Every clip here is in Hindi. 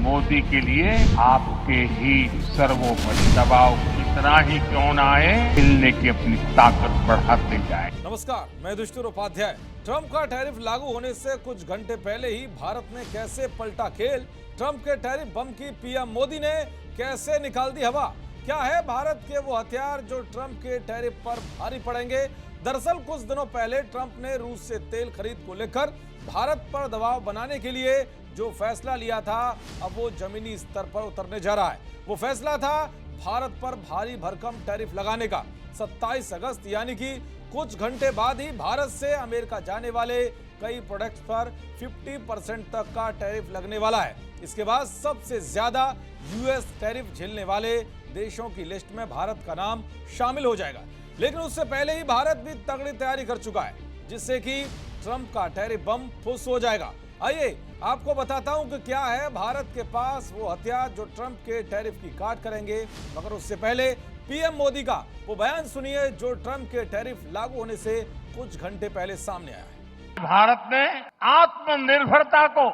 मोदी के लिए आपके ही सर्वोपरि दबाव कितना ही क्यों ना आए, हिलने की अपनी ताकत बढ़ाते जाए। नमस्कार, मैं दुष्टुर उपाध्याय। ट्रंप का टैरिफ लागू होने से कुछ घंटे पहले ही भारत ने कैसे पलटा खेल, ट्रंप के टैरिफ बम की पीएम मोदी ने कैसे निकाल दी हवा। क्या है भारत के वो हथियार जो ट्रंप के टैरिफ पर भारी पड़ेंगे। दरअसल कुछ दिनों पहले ट्रंप ने रूस से तेल खरीद को लेकर भारत पर दबाव बनाने के लिए जो फैसला लिया था, अब वो जमीनी स्तर पर उतरने जा रहा है। वो फैसला था भारत पर भारी भरकम टैरिफ लगाने का। 27 अगस्त यानी कि कुछ घंटे बाद ही भारत से अमेरिका जाने वाले कई प्रोडक्ट्स पर 50% तक का टैरिफ लगने वाला है। इसके बाद सबसे ज्यादा यूएस टैरिफ झेलने वाले देशों की लिस्ट में भारत का नाम शामिल हो जाएगा। लेकिन उससे पहले ही भारत भी तगड़ी तैयारी कर चुका है, जिससे कि ट्रंप का टैरिफ बम फुस हो जाएगा। आइए आपको बताता हूं कि क्या है भारत के पास वो हथियार जो ट्रंप के टैरिफ की काट करेंगे। मगर उससे पहले पीएम मोदी का वो बयान सुनिए जो ट्रंप के टैरिफ लागू होने से कुछ घंटे पहले सामने आया है। भारत ने आत्मनिर्भरता को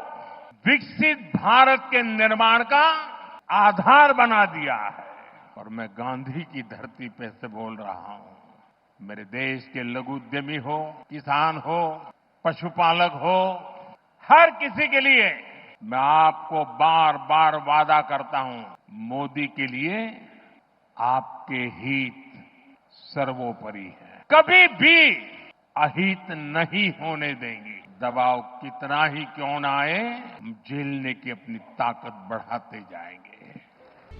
विकसित भारत के निर्माण का आधार बना दिया है। और मैं गांधी की धरती पे से बोल रहा हूं, मेरे देश के लघु उद्यमी हो, किसान हो, पशुपालक हो, हर किसी के लिए मैं आपको बार बार वादा करता हूं, मोदी के लिए आपके हित सर्वोपरि है। कभी भी अहित नहीं होने देंगे। दबाव कितना ही क्यों ना आए, हम झेलने की अपनी ताकत बढ़ाते जाएंगे।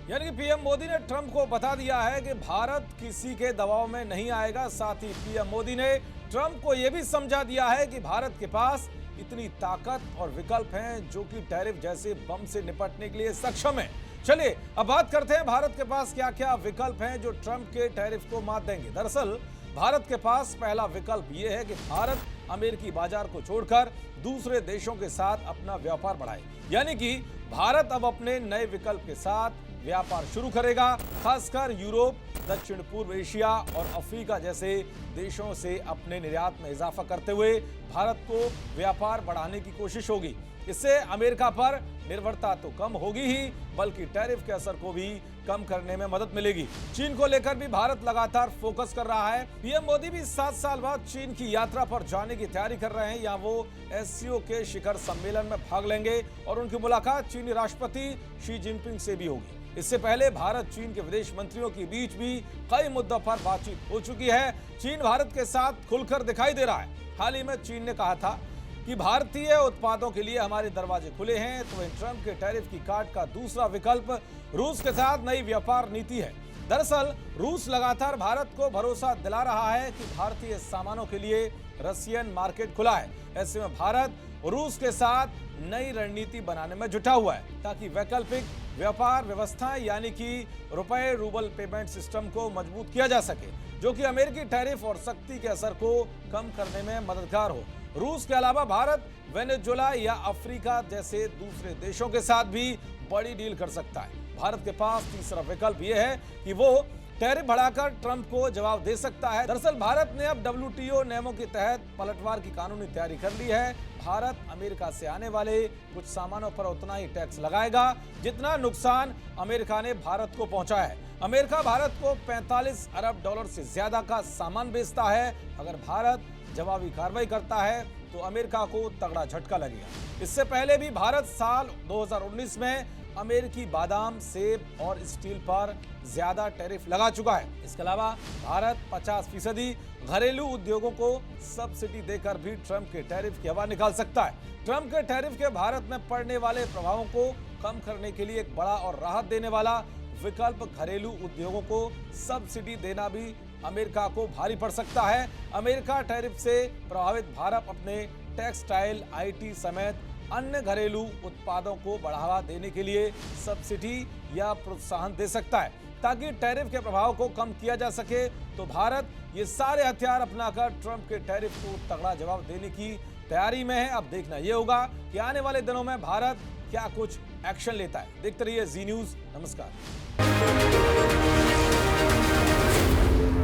यानी कि पीएम मोदी ने ट्रंप को बता दिया है कि भारत किसी के दबाव में नहीं आएगा। साथ ही पीएम मोदी ने ट्रंप को यह भी समझा दिया है कि भारत के पास इतनी ताकत और विकल्प हैं जो कि टैरिफ जैसे बम से निपटने के लिए सक्षम है। चलिए अब बात करते हैं भारत के पास क्या क्या विकल्प हैं जो ट्रंप के टैरिफ को मात देंगे। दरअसल भारत के पास पहला विकल्प यह है कि भारत अमेरिकी बाजार को छोड़कर दूसरे देशों के साथ अपना व्यापार बढ़ाए। यानी कि भारत अब अपने नए विकल्प के साथ व्यापार शुरू करेगा, खासकर यूरोप, दक्षिण पूर्व एशिया और अफ्रीका जैसे देशों से अपने निर्यात में इजाफा करते हुए भारत को व्यापार बढ़ाने की कोशिश होगी। इससे अमेरिका पर निर्भरता तो कम होगी ही, बल्कि टैरिफ के असर को भी कम करने में मदद मिलेगी। चीन को लेकर भी भारत लगातार फोकस कर रहा है। पीएम मोदी भी 7 साल बाद चीन की यात्रा पर जाने की तैयारी कर रहे हैं। यहाँ वो एससीओ के शिखर सम्मेलन में भाग लेंगे और उनकी मुलाकात चीनी राष्ट्रपति शी जिनपिंग से भी होगी। इससे पहले भारत चीन के विदेश मंत्रियों के बीच भी कई मुद्दों पर बातचीत हो चुकी है। चीन भारत के साथ खुलकर दिखाई दे रहा है। हाल ही में चीन ने कहा था कि भारतीय उत्पादों के लिए हमारे दरवाजे खुले हैं। तो ट्रंप के टैरिफ की काट का दूसरा विकल्प रूस के साथ नई व्यापार नीति है। दरअसल रूस लगातार भारत को भरोसा दिला रहा है कि भारतीय सामानों के लिए रशियन मार्केट खुला है। ऐसे में भारत रूस के साथ नई रणनीति बनाने में जुटा हुआ है ताकि वैकल्पिक व्यापार व्यवस्था यानी कि रुपए रूबल पेमेंट सिस्टम को मजबूत किया जा सके, जो कि अमेरिकी टैरिफ और सख्ती के असर को कम करने में मददगार हो। रूस के अलावा भारत वेनेजुएला या अफ्रीका जैसे दूसरे देशों के साथ भी बड़ी डील कर सकता है। भारत के पास तीसरा विकल्प यह है कि वो टैरिफ बढ़ाकर ट्रंप को जवाब दे सकता है। दरअसल भारत ने अब WTO नियमों के तहत पलटवार की कानूनी तैयारी कर ली है। भारत अमेरिका से आने वाले कुछ सामानों पर उतना ही टैक्स लगाएगा जितना नुकसान अमेरिका ने भारत को पहुंचाया है। अमेरिका भारत को 45 अरब डॉलर से ज्यादा का सामान बेचता है। अगर भारत जवाबी कार्रवाई करता है तो अमेरिका को तगड़ा झटका लगेगा। इससे पहले भी भारत साल 2019 में अमेरिकी बादाम, सेब और स्टील पर ज्यादा टैरिफ लगा चुका है। इसके अलावा भारत 50% घरेलू उद्योगों को सब्सिडी देकर भी ट्रंप के टैरिफ की हवा निकाल सकता है। ट्रंप के टैरिफ के भारत में पड़ने वाले प्रभावों को कम करने के लिए एक बड़ा और राहत देने वाला विकल्प घरेलू उद्योगों को सब्सिडी देना भी अमेरिका को भारी पड़ सकता है। अमेरिका टैरिफ से प्रभावित भारत अपने टेक्सटाइल, IT समेत अन्य घरेलू उत्पादों को बढ़ावा देने के लिए सब्सिडी या प्रोत्साहन दे सकता है ताकि टैरिफ के प्रभाव को कम किया जा सके। तो भारत ये सारे हथियार अपनाकर ट्रंप के टैरिफ को तगड़ा जवाब देने की तैयारी में है। अब देखना यह होगा कि आने वाले दिनों में भारत क्या कुछ एक्शन लेता है। देखते रहिए जी न्यूज। नमस्कार।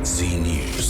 जी न्यूज।